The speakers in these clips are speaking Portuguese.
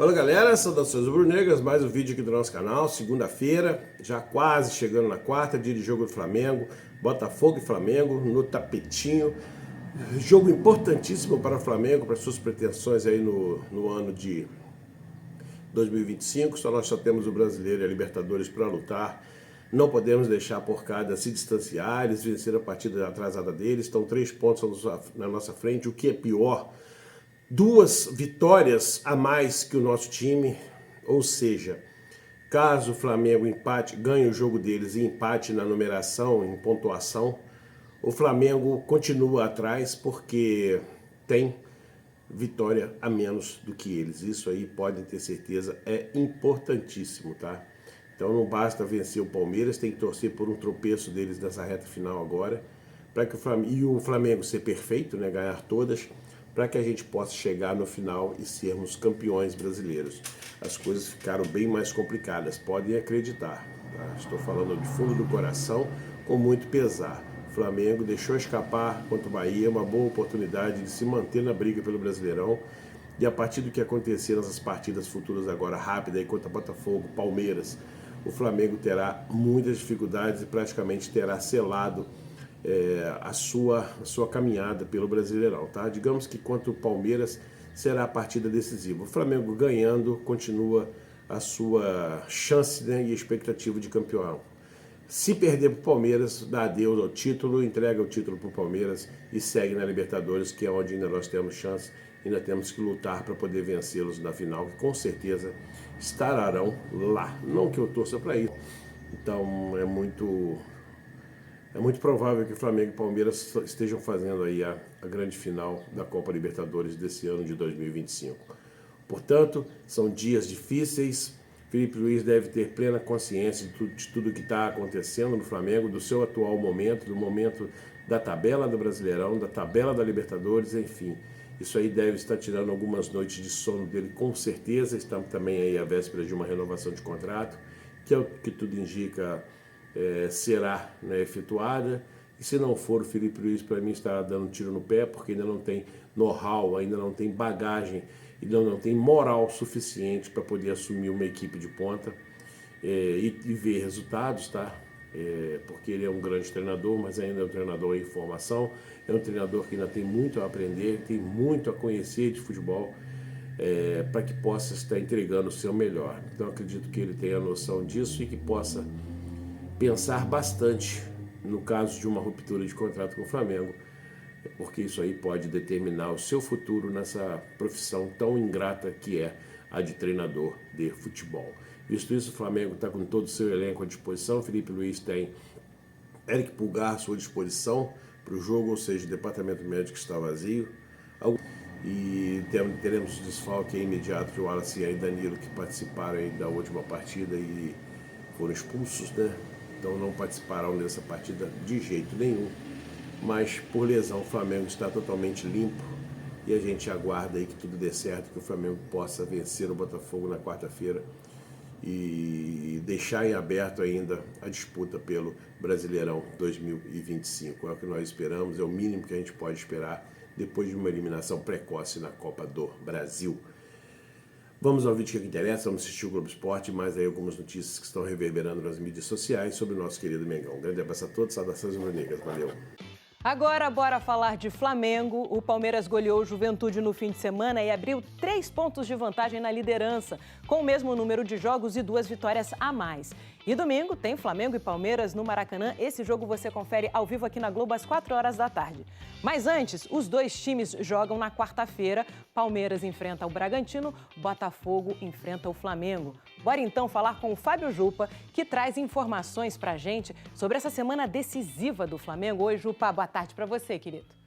Fala galera, saudações rubro-negras, mais um vídeo aqui do nosso canal, segunda-feira, já quase chegando na quarta, dia de jogo do Flamengo, Botafogo e Flamengo no tapetinho, jogo importantíssimo para o Flamengo, para suas pretensões aí no ano de 2025, nós só temos o Brasileiro e a Libertadores para lutar, não podemos deixar a porcada se distanciar, eles venceram a partida atrasada deles, estão 3 pontos na nossa frente, o que é pior, 2 vitórias a mais que o nosso time, ou seja, caso o Flamengo ganhe o jogo deles e empate na numeração, em pontuação, o Flamengo continua atrás porque tem vitória a menos do que eles. Isso aí, podem ter certeza, é importantíssimo, tá? Então não basta vencer o Palmeiras, tem que torcer por um tropeço deles nessa reta final agora, para que o Flamengo ser perfeito, né, ganhar todas, para que a gente possa chegar no final e sermos campeões brasileiros. As coisas ficaram bem mais complicadas, podem acreditar. Tá? Estou falando de fundo do coração, com muito pesar. O Flamengo deixou escapar contra o Bahia uma boa oportunidade de se manter na briga pelo Brasileirão. E a partir do que acontecer nessas partidas futuras agora, rápida, aí contra Botafogo, Palmeiras, o Flamengo terá muitas dificuldades e praticamente terá selado a sua caminhada pelo Brasileirão, tá? Digamos que contra o Palmeiras será a partida decisiva. O Flamengo ganhando continua a sua chance, né, e expectativa de campeão. Se perder para o Palmeiras, dá adeus ao título, entrega o título para o Palmeiras e segue na Libertadores, que é onde ainda nós temos chance, ainda temos que lutar para poder vencê-los na final, que com certeza estarão lá. Não que eu torça para isso. Então é muito provável que o Flamengo e Palmeiras estejam fazendo aí a grande final da Copa Libertadores desse ano de 2025. Portanto, são dias difíceis. Felipe Luiz deve ter plena consciência de tudo que está acontecendo no Flamengo, do seu atual momento, do momento da tabela do Brasileirão, da tabela da Libertadores, enfim. Isso aí deve estar tirando algumas noites de sono dele, com certeza. Estamos também aí à véspera de uma renovação de contrato, que é o que tudo indica será, né, efetuada. E se não for, o Felipe Luiz, para mim, estará dando um tiro no pé, porque ainda não tem know-how, ainda não tem bagagem, ainda não tem moral suficiente para poder assumir uma equipe de ponta e ver resultados, tá? Porque ele é um grande treinador, mas ainda é um treinador em formação, é um treinador que ainda tem muito a aprender, tem muito a conhecer de futebol, para que possa estar entregando o seu melhor. Então acredito que ele tenha noção disso e que possa pensar bastante no caso de uma ruptura de contrato com o Flamengo, porque isso aí pode determinar o seu futuro nessa profissão tão ingrata que é a de treinador de futebol. Visto isso, o Flamengo está com todo o seu elenco à disposição. Felipe Luiz tem Eric Pulgar à sua disposição para o jogo, ou seja, o departamento médico está vazio. E teremos desfalque imediato de Wallace e Danilo, que participaram aí da última partida e foram expulsos, né? Então não participarão dessa partida de jeito nenhum. Mas por lesão o Flamengo está totalmente limpo e a gente aguarda aí que tudo dê certo, que o Flamengo possa vencer o Botafogo na quarta-feira e deixar em aberto ainda a disputa pelo Brasileirão 2025. É o que nós esperamos, é o mínimo que a gente pode esperar depois de uma eliminação precoce na Copa do Brasil. Vamos ao vídeo que interessa, vamos assistir o Globo Esporte, mais aí algumas notícias que estão reverberando nas mídias sociais sobre o nosso querido Mengão. Um grande abraço a todos, saudações rubro-negras, valeu! Agora, bora falar de Flamengo. O Palmeiras goleou o Juventude no fim de semana e abriu 3 pontos de vantagem na liderança, com o mesmo número de jogos e 2 vitórias a mais. E domingo tem Flamengo e Palmeiras no Maracanã. Esse jogo você confere ao vivo aqui na Globo às 4 horas da tarde. Mas antes, os 2 times jogam na quarta-feira. Palmeiras enfrenta o Bragantino, Botafogo enfrenta o Flamengo. Bora então falar com o Fábio Jupa, que traz informações pra gente sobre essa semana decisiva do Flamengo. Oi, Jupa, boa tarde para você, querido.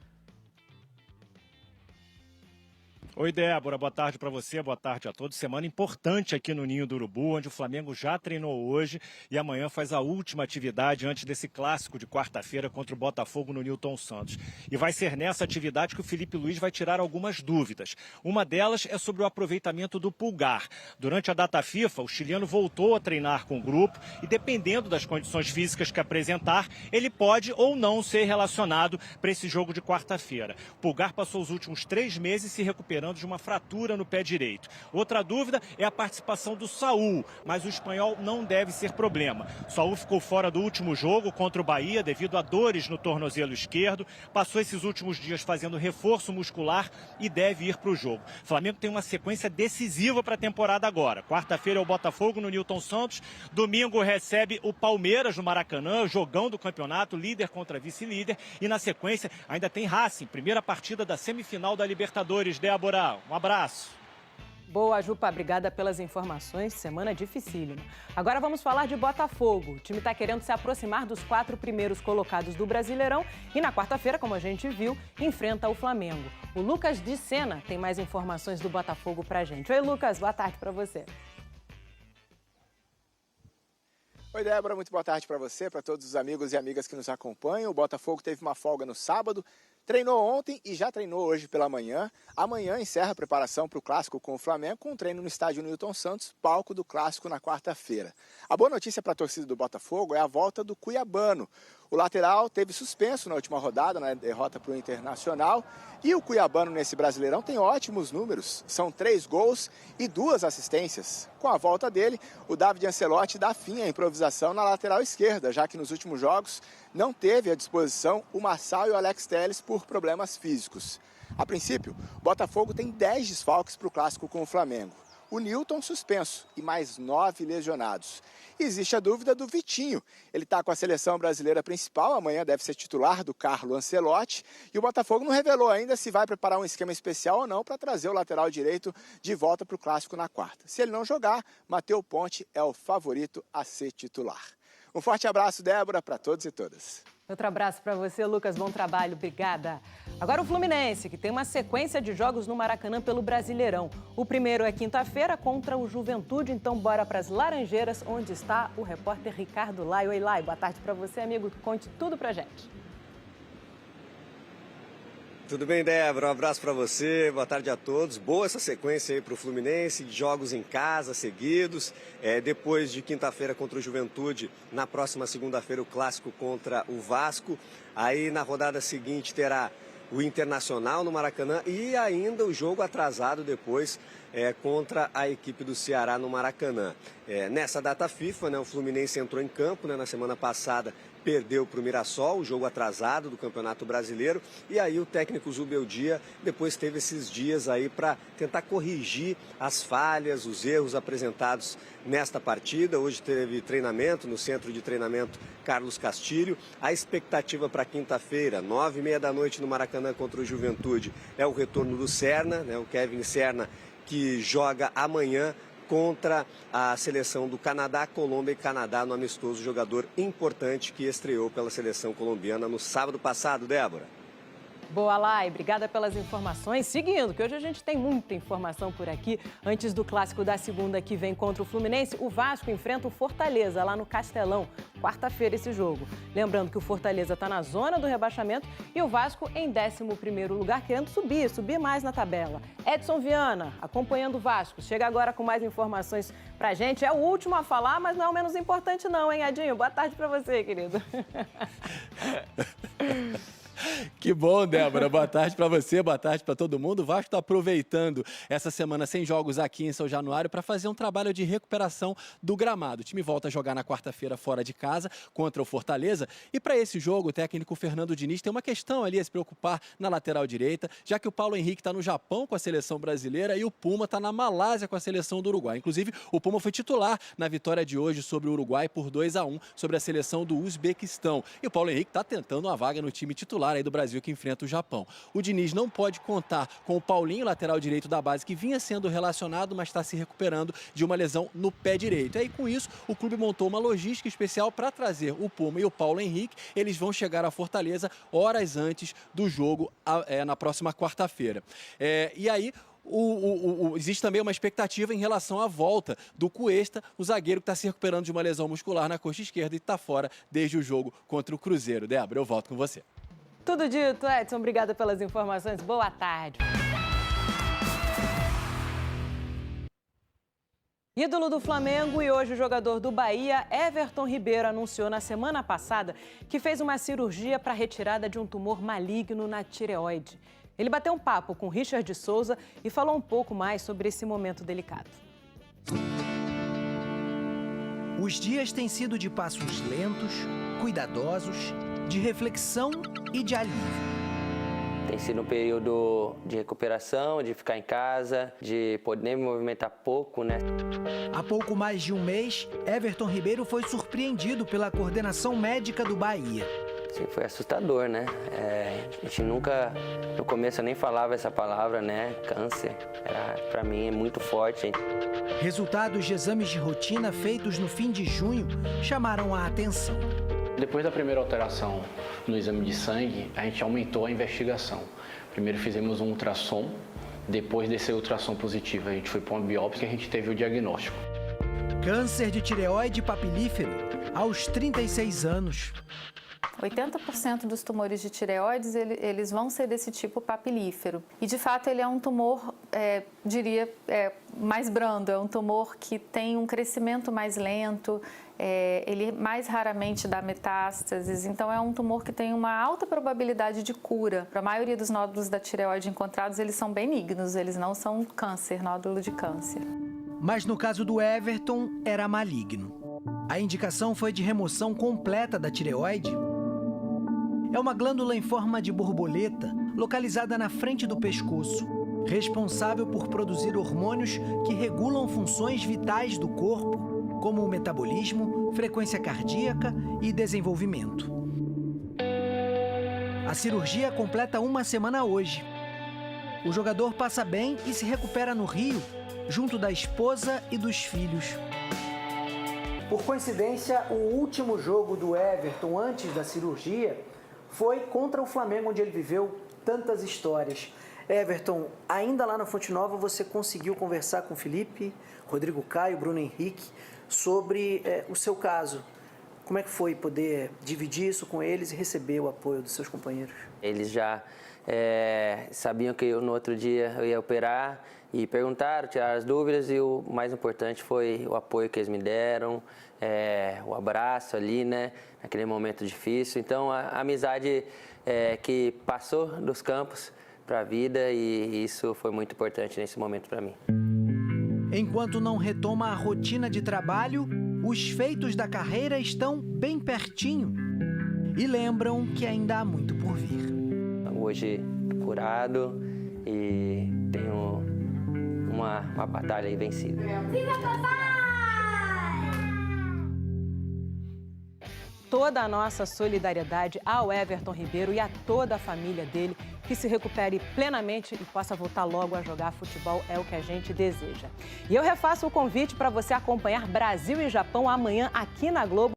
Oi, Débora, boa tarde para você, boa tarde a todos. Semana importante aqui no Ninho do Urubu, onde o Flamengo já treinou hoje e amanhã faz a última atividade antes desse clássico de quarta-feira contra o Botafogo no Newton Santos. E vai ser nessa atividade que o Felipe Luiz vai tirar algumas dúvidas. Uma delas é sobre o aproveitamento do Pulgar. Durante a data FIFA, o chileno voltou a treinar com o grupo e, dependendo das condições físicas que apresentar, ele pode ou não ser relacionado para esse jogo de quarta-feira. O Pulgar passou os últimos 3 meses se recuperando recuperando de uma fratura no pé direito. Outra dúvida é a participação do Saúl, mas o espanhol não deve ser problema. O Saúl ficou fora do último jogo contra o Bahia devido a dores no tornozelo esquerdo, passou esses últimos dias fazendo reforço muscular e deve ir para o jogo. O Flamengo tem uma sequência decisiva para a temporada agora. Quarta-feira é o Botafogo no Newton Santos, domingo recebe o Palmeiras no Maracanã, jogão do campeonato, líder contra vice-líder, e na sequência ainda tem Racing, primeira partida da semifinal da Libertadores. Débora, um abraço. Boa, Jupa, obrigada pelas informações. Semana dificílima. Agora vamos falar de Botafogo. O time está querendo se aproximar dos 4 primeiros colocados do Brasileirão e na quarta-feira, como a gente viu, enfrenta o Flamengo. O Lucas de Sena tem mais informações do Botafogo pra gente. Oi, Lucas, boa tarde para você. Oi, Débora, muito boa tarde para você, para todos os amigos e amigas que nos acompanham. O Botafogo teve uma folga no sábado, treinou ontem e já treinou hoje pela manhã. Amanhã encerra a preparação para o clássico com o Flamengo, com um treino no estádio Newton Santos, palco do clássico na quarta-feira. A boa notícia para a torcida do Botafogo é a volta do Cuiabano. O lateral teve suspenso na última rodada, na derrota para o Internacional. E o Cuiabano nesse Brasileirão tem ótimos números. São 3 gols e 2 assistências. Com a volta dele, o David Ancelotti dá fim à improvisação na lateral esquerda, já que nos últimos jogos não teve à disposição o Marçal e o Alex Telles por problemas físicos. A princípio, o Botafogo tem 10 desfalques para o clássico com o Flamengo. O Nilton suspenso e mais 9 lesionados. Existe a dúvida do Vitinho. Ele está com a seleção brasileira principal, amanhã deve ser titular do Carlo Ancelotti. E o Botafogo não revelou ainda se vai preparar um esquema especial ou não para trazer o lateral direito de volta para o clássico na quarta. Se ele não jogar, Matheus Ponte é o favorito a ser titular. Um forte abraço, Débora, para todos e todas. Outro abraço para você, Lucas. Bom trabalho. Obrigada. Agora o Fluminense, que tem uma sequência de jogos no Maracanã pelo Brasileirão. O primeiro é quinta-feira contra o Juventude. Então, bora para as Laranjeiras, onde está o repórter Ricardo Lai. Oi, Lai. Boa tarde para você, amigo. Conte tudo pra gente. Tudo bem, Débora? Um abraço para você, boa tarde a todos. Boa essa sequência aí para o Fluminense, jogos em casa seguidos. Depois de quinta-feira contra o Juventude, na próxima segunda-feira o clássico contra o Vasco. Aí na rodada seguinte terá o Internacional no Maracanã e ainda o jogo atrasado depois contra a equipe do Ceará no Maracanã. Nessa data FIFA, né, o Fluminense entrou em campo, né, na semana passada, perdeu para o Mirassol, o jogo atrasado do Campeonato Brasileiro, e aí o técnico Zubeldia depois teve esses dias aí para tentar corrigir as falhas, os erros apresentados nesta partida. Hoje teve treinamento no Centro de Treinamento Carlos Castilho. A expectativa para quinta-feira, 9h30 da noite no Maracanã contra o Juventude, é o retorno do Serna, né, o Kevin Serna, que joga amanhã contra a seleção do Canadá, Colômbia e Canadá no amistoso, jogador importante que estreou pela seleção colombiana no sábado passado, Débora. Boa, Lai. Obrigada pelas informações. Seguindo, que hoje a gente tem muita informação por aqui. Antes do clássico da segunda que vem contra o Fluminense, o Vasco enfrenta o Fortaleza lá no Castelão. Quarta-feira esse jogo. Lembrando que o Fortaleza está na zona do rebaixamento e o Vasco em 11º lugar, querendo subir mais na tabela. Edson Viana, acompanhando o Vasco, chega agora com mais informações pra gente. É o último a falar, mas não é o menos importante não, hein, Edinho? Boa tarde pra você, querido. Que bom, Débora. Boa tarde para você, boa tarde para todo mundo. O Vasco está aproveitando essa semana sem jogos aqui em São Januário para fazer um trabalho de recuperação do gramado. O time volta a jogar na quarta-feira fora de casa contra o Fortaleza. E para esse jogo, o técnico Fernando Diniz tem uma questão ali a se preocupar na lateral direita, já que o Paulo Henrique está no Japão com a seleção brasileira e o Puma está na Malásia com a seleção do Uruguai. Inclusive, o Puma foi titular na vitória de hoje sobre o Uruguai por 2-1 sobre a seleção do Uzbequistão. E o Paulo Henrique está tentando uma vaga no time titular aí do Brasil que enfrenta o Japão. O Diniz não pode contar com o Paulinho, lateral direito da base, que vinha sendo relacionado, mas está se recuperando de uma lesão no pé direito. E aí, com isso, o clube montou uma logística especial para trazer o Puma e o Paulo Henrique. Eles vão chegar à Fortaleza horas antes do jogo na próxima quarta-feira. E aí, existe também uma expectativa em relação à volta do Cuesta, o zagueiro que está se recuperando de uma lesão muscular na coxa esquerda e está fora desde o jogo contra o Cruzeiro. Débora, eu volto com você. Tudo dito, Edson. Obrigada pelas informações. Boa tarde. Ídolo do Flamengo e hoje jogador do Bahia, Everton Ribeiro anunciou na semana passada que fez uma cirurgia para retirada de um tumor maligno na tireoide. Ele bateu um papo com Richard Souza e falou um pouco mais sobre esse momento delicado. Os dias têm sido de passos lentos, cuidadosos, de reflexão e de alívio. Tem sido um período de recuperação, de ficar em casa, de poder me movimentar pouco, né? Há pouco mais de um mês, Everton Ribeiro foi surpreendido pela coordenação médica do Bahia. Sim, foi assustador, né? A gente nunca, no começo eu nem falava essa palavra, né? Câncer, pra mim é muito forte. Resultados de exames de rotina feitos no fim de junho chamaram a atenção. Depois da primeira alteração no exame de sangue, a gente aumentou a investigação. Primeiro fizemos um ultrassom, depois desse ultrassom positivo, a gente foi para uma biópsia e a gente teve o diagnóstico. Câncer de tireoide papilífero aos 36 anos. 80% dos tumores de tireoides, eles vão ser desse tipo papilífero. E, de fato, ele é um tumor, mais brando. É um tumor que tem um crescimento mais lento, ele mais raramente dá metástases. Então, é um tumor que tem uma alta probabilidade de cura. Para a maioria dos nódulos da tireoide encontrados, eles são benignos, eles não são câncer, nódulo de câncer. Mas, no caso do Everton, era maligno. A indicação foi de remoção completa da tireoide. É uma glândula em forma de borboleta, localizada na frente do pescoço, responsável por produzir hormônios que regulam funções vitais do corpo, como o metabolismo, frequência cardíaca e desenvolvimento. A cirurgia completa uma semana hoje. O jogador passa bem e se recupera no Rio, junto da esposa e dos filhos. Por coincidência, o último jogo do Everton antes da cirurgia foi contra o Flamengo, onde ele viveu tantas histórias. Everton, ainda lá na Fonte Nova você conseguiu conversar com o Felipe, Rodrigo Caio, Bruno Henrique sobre o seu caso. Como é que foi poder dividir isso com eles e receber o apoio dos seus companheiros? Eles já sabiam que no outro dia eu ia operar e perguntaram, tiraram as dúvidas e o mais importante foi o apoio que eles me deram, o abraço ali, né, naquele momento difícil. Então, a amizade que passou dos campos para a vida e isso foi muito importante nesse momento para mim. Enquanto não retoma a rotina de trabalho, os feitos da carreira estão bem pertinho e lembram que ainda há muito por vir. Hoje, curado e tenho uma batalha aí vencida. Viva papai! Toda a nossa solidariedade ao Everton Ribeiro e a toda a família dele, que se recupere plenamente e possa voltar logo a jogar futebol, é o que a gente deseja. E eu refaço o convite para você acompanhar Brasil e Japão amanhã aqui na Globo.